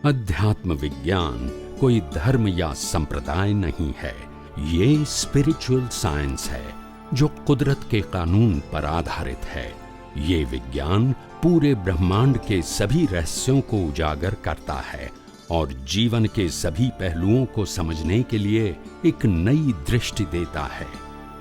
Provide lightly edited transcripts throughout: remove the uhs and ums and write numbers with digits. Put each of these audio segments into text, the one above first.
अध्यात्म विज्ञान कोई धर्म या संप्रदाय नहीं है, ये स्पिरिचुअल साइंस है जो कुदरत के कानून पर आधारित है। ये विज्ञान पूरे ब्रह्मांड के सभी रहस्यों को उजागर करता है और जीवन के सभी पहलुओं को समझने के लिए एक नई दृष्टि देता है।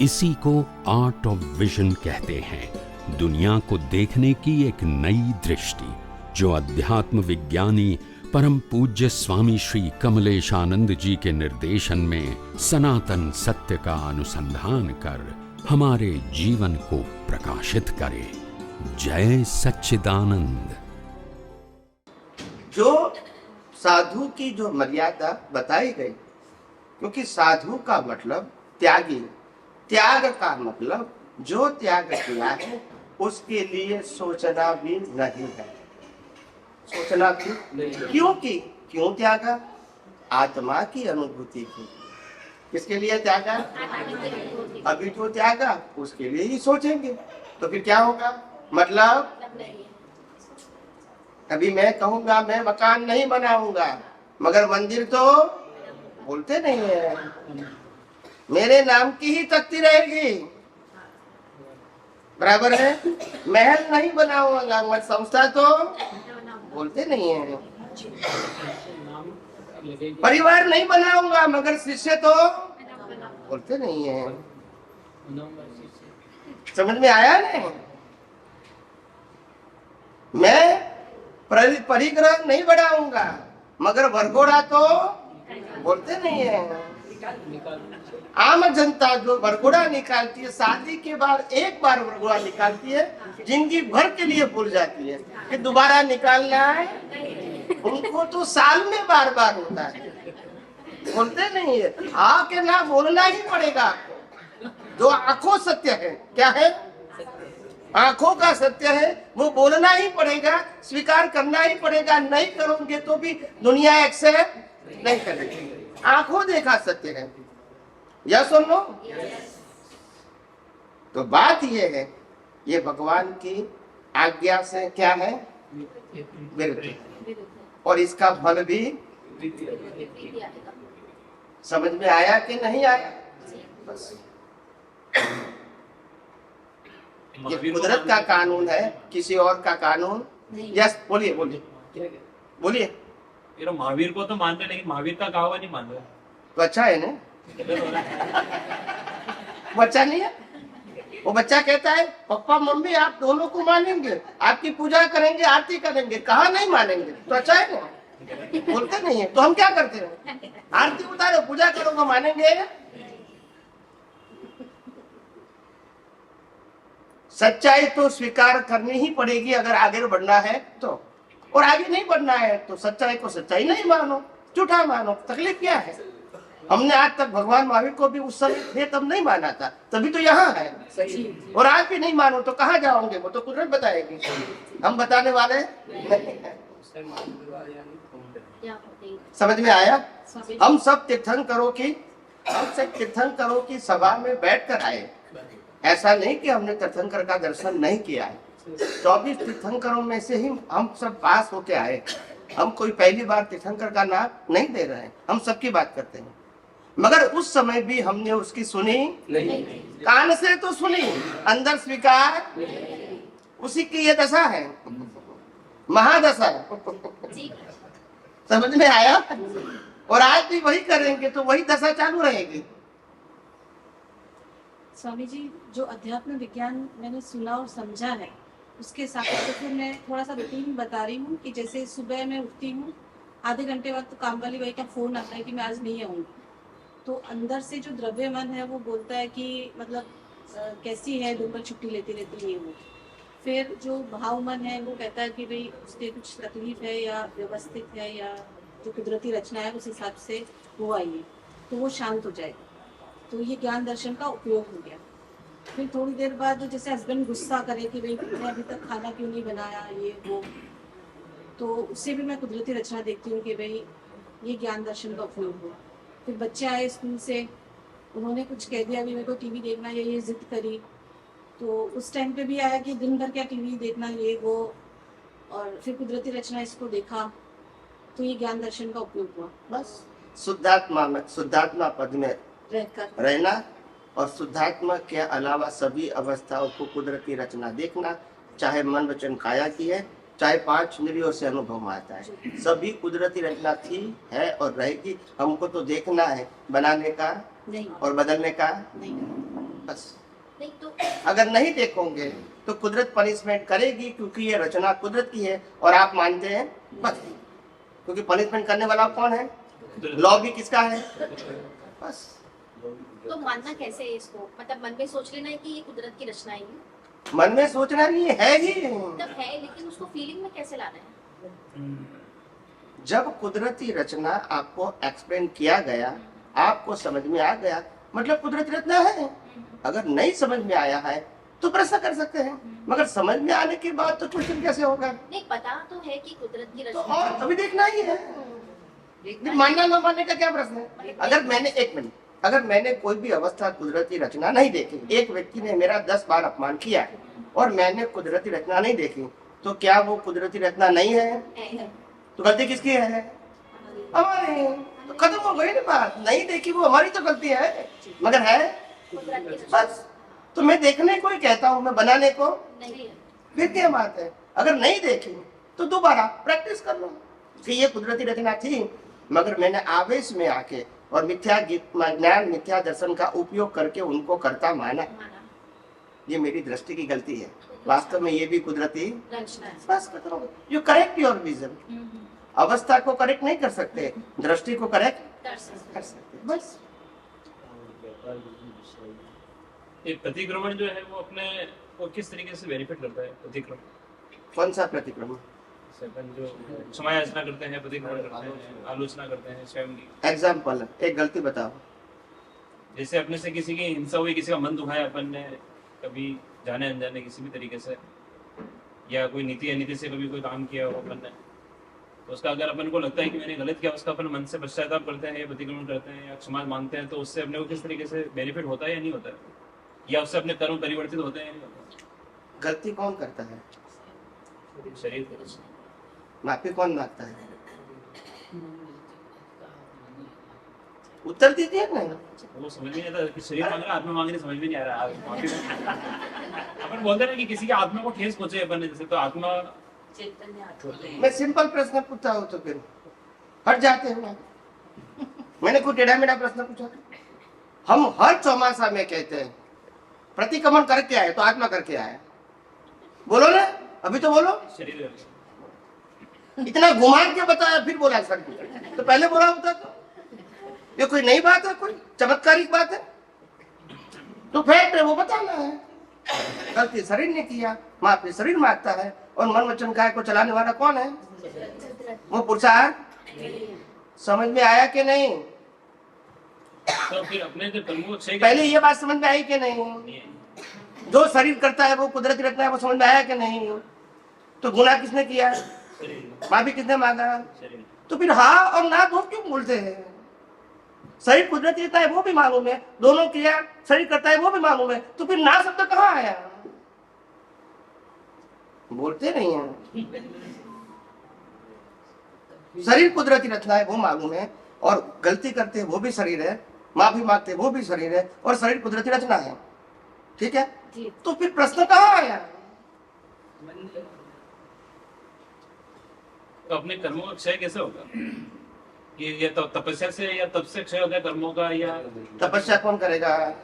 इसी को आर्ट ऑफ विजन कहते हैं, दुनिया को देखने की एक नई दृष्टि, जो अध्यात्म विज्ञानी परम पूज्य स्वामी श्री कमलेशानंद जी के निर्देशन में सनातन सत्य का अनुसंधान कर हमारे जीवन को प्रकाशित करे। जय सच्चिदानंद। जो साधु की जो मर्यादा बताई गई, क्योंकि साधु का मतलब त्यागी, त्याग का मतलब जो त्याग किया है उसके लिए सोचना भी नहीं है। सोचना भी क्यों की, क्यों त्यागा? आत्मा की अनुभूति की। किसके लिए त्यागा? अभी जो त्यागा उसके लिए ही सोचेंगे तो फिर क्या होगा? मतलब अभी मैं कहूंगा मैं मकान नहीं बनाऊंगा, मगर मंदिर तो बोलते नहीं है, मेरे नाम की ही तख्ती रहेगी, बराबर है। महल नहीं बनाऊंगा, मगर संस्था तो बोलते नहीं है। परिवार नहीं बनाऊंगा, मगर शिष्य तो बोलते नहीं है। समझ में आया नहीं? मैं परिग्रह नहीं बढ़ाऊंगा, मगर वरघोड़ा तो बोलते नहीं है। आम जनता जो वरघोड़ा निकालती है, शादी के बाद एक बार वरघोड़ा निकालती है, जिंदगी भर के लिए भूल जाती है कि दोबारा निकालना है। उनको तो साल में बार बार होता है, बोलते नहीं है। आके ना बोलना ही पड़ेगा आपको। जो आंखों सत्य है, क्या है? आंखों का सत्य है, वो बोलना ही पड़ेगा, स्वीकार करना ही पड़ेगा। नहीं करोगे तो भी दुनिया एक्सेप्ट नहीं करेगी। आंखों देखा सत्य है, या सुन लो। तो बात ये है, ये भगवान की आज्ञा से क्या है? विरुद्ध, और इसका फल भी समझ में आया कि नहीं आया? बस ये कुदरत का कानून है, किसी और का कानून। यस, बोलिए बोलिए बोलिए। महावीर को तो मानते, लेकिन महावीर का गावा नहीं मान रहे। तो अच्छा है ना? बच्चा नहीं है, वो बच्चा कहता है पापा मम्मी आप दोनों को मानेंगे, आपकी पूजा करेंगे, आरती करेंगे। कहा नहीं मानेंगे? तो अच्छा है ना? बोलते नहीं है। तो हम क्या करते हैं? आरती उतारो, पूजा करो तो मानेंगे? सच्चाई तो स्वीकार करनी ही पड़ेगी अगर आगे बढ़ना है तो। और आगे नहीं बढ़ना है तो सच्चाई को सच्चाई नहीं मानो, झूठा मानो। तकलीफ क्या है? हमने आज तक भगवान महावीर को भी उस समय थे तब नहीं माना था, तभी तो यहाँ है। और आज भी नहीं मानो तो कहाँ जाओगे? वो तो कुदरत बताएगी, हम बताने वाले नहीं हैं। समझ में आया? हम सब तीर्थंकरों की सभा में बैठ कर आए। ऐसा नहीं कि हमने तीर्थंकर का दर्शन नहीं किया है। 24 तीर्थंकरों में से ही हम सब पास होके आए। हम कोई पहली बार तीर्थंकर का नाम नहीं दे रहे हैं, हम सबकी बात करते हैं। मगर उस समय भी हमने उसकी सुनी नहीं। कान से तो सुनी, अंदर स्वीकार। उसी की ये दशा है, महादशा। समझ में आया? और आज भी वही करेंगे तो वही दशा चालू रहेगी। स्वामी जी, जो अध्यात्म विज्ञान मैंने सुना और समझा है, उसके हिसाब से फिर मैं थोड़ा सा रूटीन बता रही हूँ कि जैसे सुबह मैं उठती हूँ, आधे घंटे बाद तो काम वाली भाई का फोन आता है कि मैं आज नहीं आऊँगी। तो अंदर से जो द्रव्य मन है वो बोलता है कि मतलब कैसी है, दिन भर छुट्टी लेती रहती है वो। फिर जो भाव मन है वो कहता है कि भाई उसके कुछ तकलीफ है या व्यवस्थित है या जो कुदरती रचना है उस हिसाब से वो आई है, तो वो शांत हो जाएगा। तो ये ज्ञान दर्शन का उपयोग हो गया। फिर थोड़ी देर बाद जैसे हस्बैंड गुस्सा करे कि भाई तुमने अभी तक खाना क्यों नहीं बनाया, ये वो, तो उससे भी मैं कुदरती रचना देखती हूँ कि भाई ये ज्ञान दर्शन का उपयोग हो। फिर बच्चे आए स्कूल से, उन्होंने कुछ कह दिया, अभी मेरे को टीवी देखना है, ये जिद करी, तो उस टाइम पे भी आया कि दिन भर क्या टीवी देखना, ये वो। और फिर कुदरती रचना इसको देखा, तो ये ज्ञान दर्शन का उपयोग हुआ। बस शुद्धात्मा पद में रहकर रहना और शुद्धात्मा के अलावा सभी अवस्थाओं को कुदरती रचना देखना, चाहे मन वचन काया की है, चाहे 5 इंद्रियों से अनुभव में आता है, सभी कुदरती रचना थी, है और रहेगी। हमको तो देखना है, बनाने का नहीं और बदलने का नहीं बस। नहीं तो अगर नहीं देखोगे तो कुदरत पनिशमेंट करेगी, क्योंकि ये रचना कुदरत की है और आप मानते हैं बस, क्योंकि पनिशमेंट करने वाला कौन है? लॉ भी किसका है? बस। तो मानना कैसे है इसको? मतलब मन में सोच लेना है कि ये कुदरत की रचना है, मन में सोचना नहीं है ही। तब है, लेकिन उसको फीलिंग में कैसे लाना है? जब कुदरती रचना आपको एक्सप्लेन किया गया, आपको समझ में आ गया, मतलब कुदरती रचना है। अगर नहीं समझ में आया है तो प्रश्न कर सकते हैं, मगर समझ में आने के बाद तो क्वेश्चन कैसे होगा? नहीं, पता तो है कि कुदरत की तो रचना और अभी देखना ही है। मानना ना मानने का क्या प्रश्न है? अगर मैंने एक मिनट, अगर मैंने कोई भी अवस्था कुदरती रचना नहीं देखी, एक व्यक्ति ने मेरा 10 बार अपमान किया और मैंने कुदरती रचना नहीं देखी, तो क्या वो कुदरती रचना नहीं है? है। तो गलती किसकी है? हमारी। तो खत्म हो गई ना बात। नहीं देखी वो हमारी तो गलती है, मगर है कुदरत की रचना बस। तो मैं देखने को ही कहता हूँ, मैं बनाने को नहीं है। फिर क्या बात है? अगर नहीं देखी तो दोबारा प्रैक्टिस कर लो कि ये कुदरती रचना थी, मगर मैंने आवेश में आके और मिथ्या ज्ञान मिथ्या दर्शन का उपयोग करके उनको करता माना। ये मेरी दृष्टि की गलती है, वास्तव में ये भी कुदरती रचना है। बस खत्म। You correct your vision. अवस्था को करेक्ट नहीं कर सकते, दृष्टि को करेक्ट कर सकते। कर सकते बस। ये प्रतिक्रमण जो है वो अपने को किस तरीके से बेनिफिट करता है? प्रतिक्रमण कौन सा प्रतिक्रमण? से अपन जो समायोजना करते हैं, प्रतिक्रमण करते हैं, आलोचना करते हैं स्वयं की। एग्जाम्पल, एक गलती बताओ। जैसे अपने से किसी की हिंसा हुई, किसी का मन दुखाया अपन ने, कभी जाने अनजाने किसी भी तरीके से, या कोई नीति अनीति से कभी कोई काम किया हो अपन ने, तो उसका अगर अपन को लगता है कि मैंने गलत किया, उसका अपन मन से पश्चाताप करते हैं या प्रतिक्रमण करते हैं या क्षमा मांगते हैं, तो उससे अपने को किस तरीके से बेनिफिट होता है या नहीं होता है, या उससे अपने कर्म परिवर्तित होते हैं या नहीं होते? गलती कौन करता है? शरीर को। माफी कौन मांगता है? उत्तर दीजिए ना। वो समझ में नहीं आता कि शरीर मांग रहा है, आत्मा मांग रही, समझ में नहीं आ रहा है। माफी अपन बोलते हैं ना कि किसी की आत्मा को ठेस पहुंचे अपन ने, जैसे, तो आत्मा मैं सिंपल प्रश्न पूछता हूँ तो फिर हट जाते हैं। मैंने कोई टेढ़ा मेढ़ा प्रश्न पूछा? हम हर चौमासा में कहते हैं प्रतिक्रमण करके आए तो आत्मा करके आए। बोलो ना, अभी तो बोलो। शरीर इतना घुमा के बताया फिर बोला सर, तो पहले बोला होता तो। ये कोई नई बात है, कोई चमत्कारिक बात है? तो फैक्ट है, वो बताना है। गलती शरीर ने किया, माफी शरीर मांगता है, और मन वचन काय को चलाने वाला कौन है? वो पुरुषार्थ। समझ में आया कि नहीं? तो फिर अपने जो कर्मों से पहले ये बात समझ में आई कि नहीं? जो शरीर करता है वो कुदरती रचना है, वो समझ में आया कि नहीं? तो गुनाह किसने किया? माफी किसने मांगा? तो फिर हाँ और ना दो क्यों बोलते हैं? शरीर कुदरती रचना है वो भी मालूम है, दोनों क्रिया शरीर करता है वो भी मालूम है, तो फिर ना शब्द कहाँ आया? बोलते नहीं है। शरीर कुदरती रचना है वो मालूम है, और गलती करते हैं वो भी शरीर है, माफी मांगते वो भी शरीर है, और शरीर कुदरती रचना है। ठीक है, तो फिर प्रश्न कहाँ आया? तो अपने कर्मों का क्षय कैसे होगा? कि ये तो तपस्या से या तप से क्षय होता है कर्मों का, या तपस्या कौन करेगा?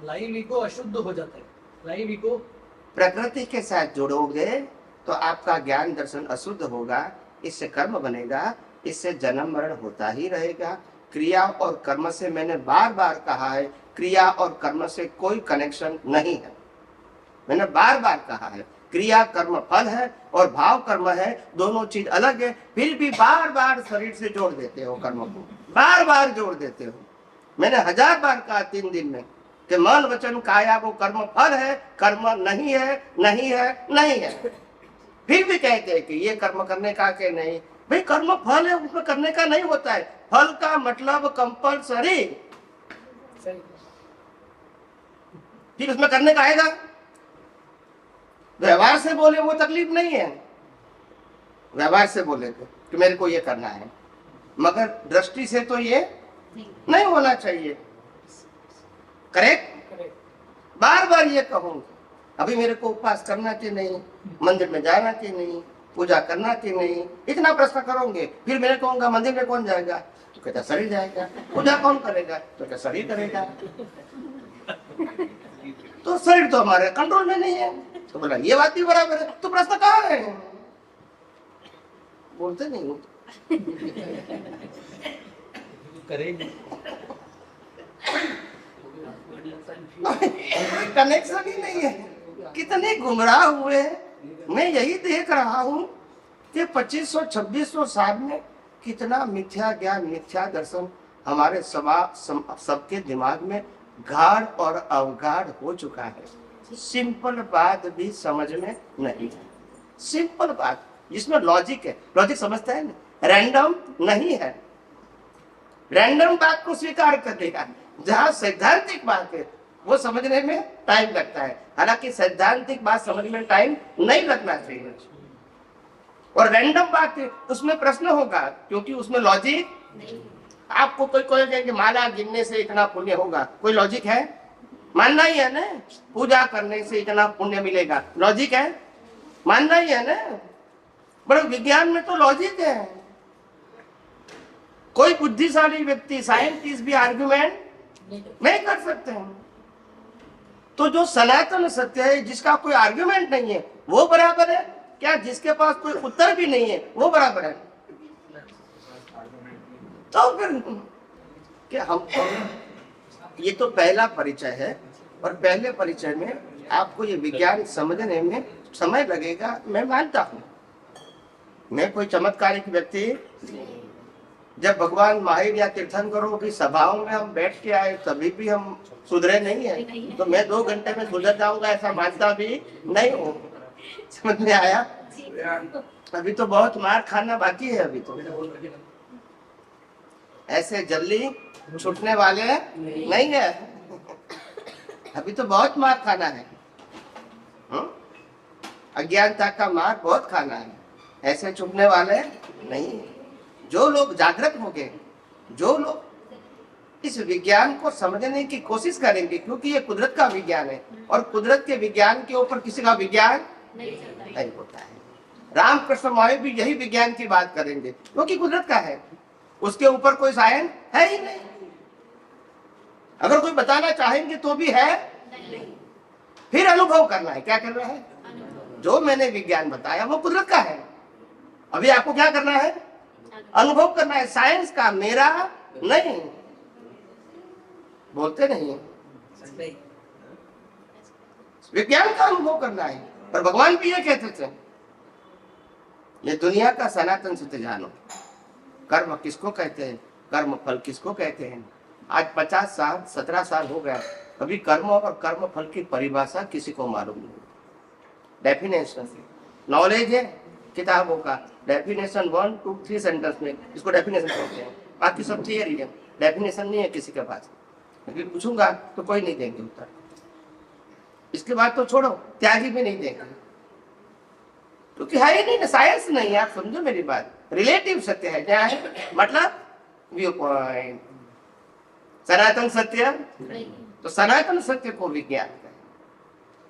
लाइव ईगो अशुद्ध हो जाता है। लाइव ईगो प्रकृति के साथ जुड़ोगे तो आपका ज्ञान दर्शन अशुद्ध होगा, इससे कर्म बनेगा, इससे जन्म मरण होता ही रहेगा। क्रिया और कर्म से मैंने बार बार कहा है, क्रिया और कर्म से कोई कनेक्शन नहीं है। मैंने बार बार कहा है, क्रिया कर्म फल है और भाव कर्म है, दोनों चीज अलग है। फिर भी बार बार शरीर से जोड़ देते हो कर्म को, बार बार जोड़ देते हो। मैंने 1000 बार कहा 3 दिन में कि मन वचन काया वो कर्म फल है, कर्म नहीं है, नहीं है, नहीं है। फिर भी कहते हैं कि ये कर्म करने का के नहीं, भाई कर्म फल है, उसमें करने का नहीं होता है। फल का मतलब कंपलसरी, सही। फिर उसमें करने का आएगा। व्यवहार से बोले वो तकलीफ नहीं है, व्यवहार से बोले तो मेरे को ये करना है, मगर दृष्टि से तो ये नहीं होना चाहिए। करेक्ट? करेक्ट। बार बार ये कहूँ, अभी मेरे को उपवास करना कि नहीं, मंदिर में जाना कि नहीं, पूजा करना कि नहीं, इतना प्रश्न करोगे। फिर मैं कहूँगा मंदिर में कौन जाएगा, तो कहता शरीर जाएगा। पूजा कौन करेगा, तो कहता शरीर करेगा। तो शरीर तो हमारे कंट्रोल में नहीं है। तो बोला ये बात भी बराबर है, तो प्रश्न कहाँ है? बोलते नहीं हो। करेंगे। कनेक्शन ही नहीं है। कितने गुमराह हुए। मैं यही देख रहा हूँ कि 2500-2600 साल में कितना मिथ्या ज्ञान, मिथ्या दर्शन हमारे सबके दिमाग में गाढ़ और अवगाढ़ हो चुका है। सिंपल बात भी समझ में नहीं है। सिंपल बात जिसमें लॉजिक है, लॉजिक समझता है ना, रैंडम नहीं है। रैंडम बात को स्वीकार कर देगा। जहां सैद्धांतिक बात है वो समझने में टाइम लगता है, हालांकि सैद्धांतिक बात समझ में टाइम नहीं लगना चाहिए। और रैंडम बात है उसमें प्रश्न होगा, क्योंकि उसमें लॉजिक। आपको कोई कहेगा कि माला गिनने से इतना पुण्य होगा, कोई लॉजिक है? मानना ही है ना। पूजा करने से इतना पुण्य मिलेगा, लॉजिक है? मानना ही है ना। बड़े विज्ञान में तो लॉजिक है। कोई बुद्धिशाली व्यक्ति, साइंटिस्ट भी आर्गुमेंट नहीं कर सकते हैं। तो जो सनातन सत्य है, जिसका कोई आर्गुमेंट नहीं है, वो बराबर है क्या? जिसके पास कोई उत्तर भी नहीं है वो बराबर है? तो फिर क्या हम ये तो पहला परिचय है, और पहले परिचय में आपको ये विज्ञान समझने में समय लगेगा, मैं मानता हूँ। मैं कोई चमत्कारिक व्यक्ति, जब भगवान माहिर या तीर्थंकरों की सभाओं में हम बैठ के आए तभी भी हम सुधरे नहीं है, तो मैं 2 घंटे में सुधर जाऊंगा ऐसा मानता भी नहीं हूँ। समझ में आया? अभी तो बहुत मार खाना बाकी है। अभी तो ऐसे जल्दी छूटने वाले नहीं है। अभी तो बहुत मार खाना है। अज्ञानता का मार बहुत खाना है, ऐसे छूटने वाले नहीं है। जो लोग जागृत होंगे, जो लोग इस विज्ञान को समझने की कोशिश करेंगे, क्योंकि ये कुदरत का विज्ञान है और कुदरत के विज्ञान के ऊपर किसी का विज्ञान नहीं होता है। रामकृष्ण मौर्य भी यही विज्ञान की बात करेंगे, क्योंकि कुदरत का है, उसके ऊपर कोई साइंस है ही नहीं। अगर कोई बताना चाहेंगे तो भी है, फिर अनुभव करना है। क्या करना है? जो मैंने विज्ञान बताया वो कुदरत का है। अभी आपको क्या करना है? अनुभव करना है। साइंस का, मेरा नहीं। बोलते नहीं, विज्ञान का अनुभव करना है। पर भगवान भी ये कहते थे, ये दुनिया का सनातन सत्य जानो। कर्म किसको कहते हैं, कर्म फल किसको कहते हैं? आज 50 साल 17 साल हो गया, अभी कर्म और कर्म फल की परिभाषा किसी को मालूम नहीं। डेफिनेशन नॉलेज है किताबों का, डेफिनेशन 1 2 3 सेंटेंस में इसको डेफिनेशन कहते हैं, बाकी सब थियरी है, डेफिनेशन नहीं है किसी के पास। लेकिन पूछूंगा तो कोई नहीं देंगे उत्तर। इसके बाद तो छोड़ो, त्यागी भी नहीं देंगे, क्योंकि है ही नहीं ना, साइंस नहीं है। आप समझो मेरी बात, रिलेटिव सत्य है। क्या है मतलब? View point. सनातन सत्य, तो सनातन सत्य को विज्ञान कहें,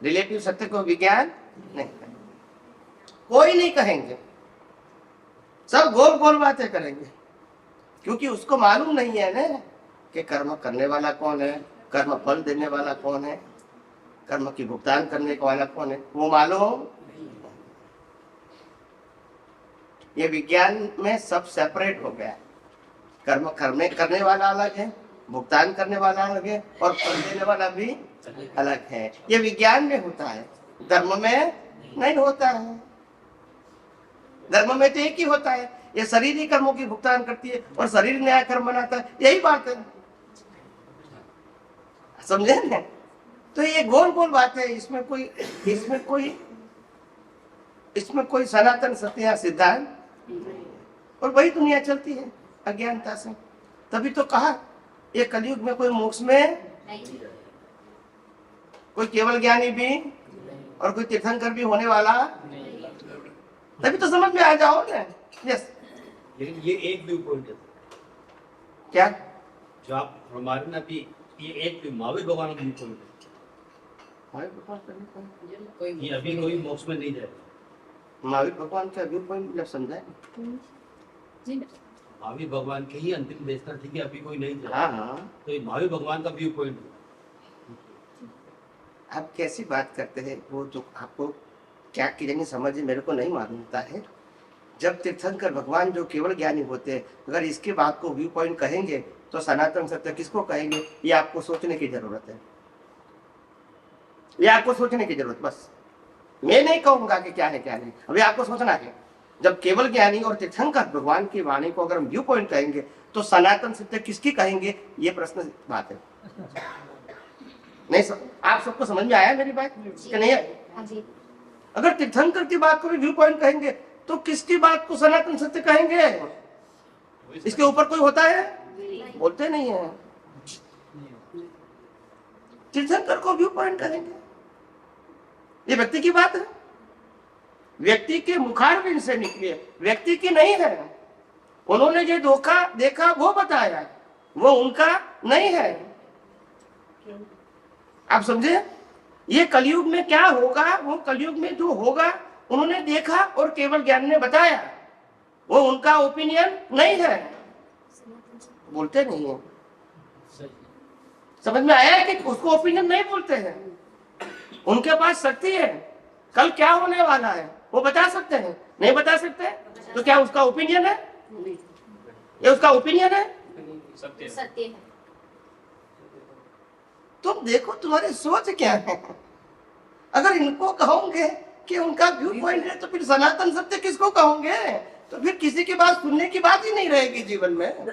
रिलेटिव सत्य को विज्ञान नहीं कहें। कोई नहीं कहेंगे, सब गोल गोल बातें करेंगे, क्योंकि उसको मालूम नहीं है ना कि कर्म करने वाला कौन है, कर्म फल देने वाला कौन है, कर्म की भुगतान करने वाला कौन है, वो मालूम। ये विज्ञान में सब सेपरेट हो गया। कर्म करने वाला अलग है, भुगतान करने वाला अलग है, और फल देने वाला भी अलग है। ये विज्ञान में होता है, धर्म में नहीं होता है। धर्म में तो एक ही होता है, ये शरीर ही कर्मों की भुगतान करती है और शरीर न्याय कर्म बनाता है, यही बात है। समझे ना? तो ये गोल गोल बात है, इसमें कोई सनातन सत्य या सिद्धांत और वही दुनिया चलती है अज्ञानता से। तभी तो कहा ये कलयुग में कोई मोक्ष में, नहीं कोई केवल ज्ञानी भी और कोई तीर्थंकर भी होने वाला। तभी तो समझ में आ जाओ ना। यस, लेकिन ये एक व्यू पॉइंट है क्या जो आप हमारे ना भी, ये एक महावीर भगवान का व्यू पॉइंट है। ये अभी कोई मोक्ष में नहीं जाएगा। महावीर भगवान का व्यू पॉइंट मतलब समझाए। जी महावीर भगवान के ही अंतिम देशना थी कि अभी कोई नहीं जाएगा। हाँ हाँ, तो ये महावीर भगवान का व्यू पॉइंट है। आप कैसी बात करते हैं? वो जो आपको क्या की जानी समझ मेरे को नहीं मालूम होता है। जब तीर्थंकर भगवान जो केवल ज्ञानी होते हैं, अगर इसके बात को व्यू पॉइंट कहेंगे तो सनातन सत्य किसको कहेंगे? ये आपको सोचने की जरूरत है। ये आपको सोचने की जरूरत, बस मैं नहीं कहूंगा कि क्या है क्या नहीं, अभी आपको सोचना है। जब केवल ज्ञानी और तीर्थंकर भगवान की वाणी को अगर हम व्यू पॉइंट कहेंगे तो सनातन सत्य किसकी कहेंगे? ये प्रश्न बात है। नहीं आप सबको समझ में आया मेरी बात कि नहीं है? हाँ जी अगर तीर्थंकर की बात को भी व्यू पॉइंट कहेंगे तो किसकी बात को सनातन सत्य कहेंगे? इसके ऊपर कोई होता है? बोलते नहीं है। तीर्थंकर को व्यू पॉइंट कहेंगे, ये व्यक्ति की बात है, व्यक्ति के मुखारबिंद से निकली है, व्यक्ति की नहीं है। उन्होंने जो धोखा देखा वो बताया, वो उनका नहीं है। आप समझे? ये कलयुग में क्या होगा, वो कलयुग में जो होगा उन्होंने देखा और केवल ज्ञान ने बताया, वो उनका ओपिनियन नहीं है। बोलते नहीं है। समझ में आया है कि उसको ओपिनियन नहीं बोलते हैं। उनके पास शक्ति है, कल क्या होने वाला है वो बता सकते हैं। नहीं बता सकते तो क्या उसका ओपिनियन है? ये उसका ओपिनियन है? सत्य है। सत्य है। तुम देखो तुम्हारी सोच क्या है। अगर इनको कहोगे कि उनका व्यू पॉइंट है तो फिर सनातन सत्य किसको कहोगे? तो फिर किसी की बात सुनने की बात ही नहीं रहेगी जीवन में।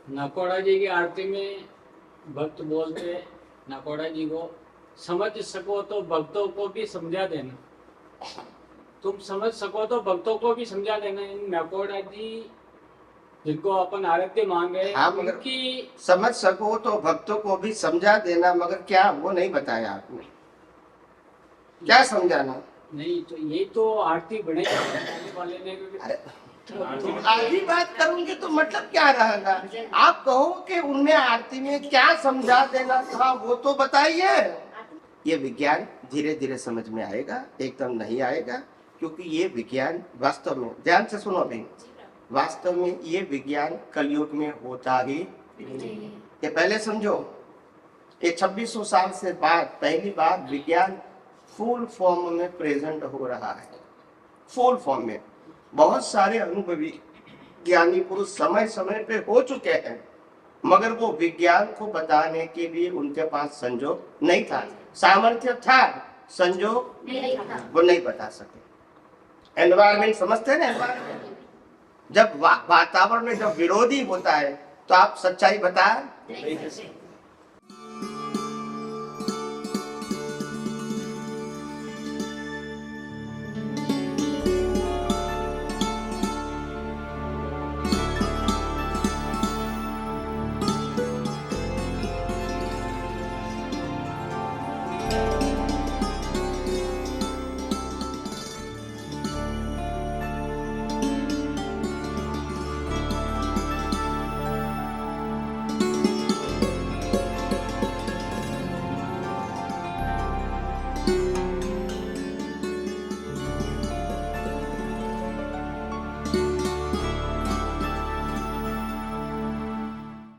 नकोड़ा जी की आरती में भक्त बोलते, नकोड़ा जी को समझ सको तो भक्तों को भी समझा देना, तुम समझ सको तो भक्तों को भी समझा देना। इन नकोड़ा जी जिनको अपन आरती मांगे, हाँ, मगर उनकी समझ सको तो भक्तों को भी समझा देना, मगर क्या वो नहीं बताया आपने? क्या समझाना? नहीं तो ये तो आरती बने वाले ने, अरे तुम आधी बात करोगे तो मतलब क्या रहेगा? आप कहो कि उनमें आरती में क्या समझा देना था वो तो बताइए। ये विज्ञान धीरे धीरे समझ में आएगा, एकदम नहीं आएगा, क्योंकि ये विज्ञान वास्तव में, ध्यान से सुनो अभी, वास्तव में ये विज्ञान कलयुग में होता ही ये पहले समझो। ये 2600 साल से बाद पहली बार विज्ञान फुल फॉर्म में प्रेजेंट हो रहा है। फुल फॉर्म में बहुत सारे अनुभवी ज्ञानी पुरुष समय समय पे हो चुके हैं, मगर वो विज्ञान को बताने के लिए उनके पास संजोग नहीं था। सामर्थ्य था, संजोग नहीं था। वो नहीं बता सके। एनवायरमेंट समझते हैं ना? एनवायरमेंट जब वातावरण में जब विरोधी होता है तो आप सच्चाई बता नहीं सकते।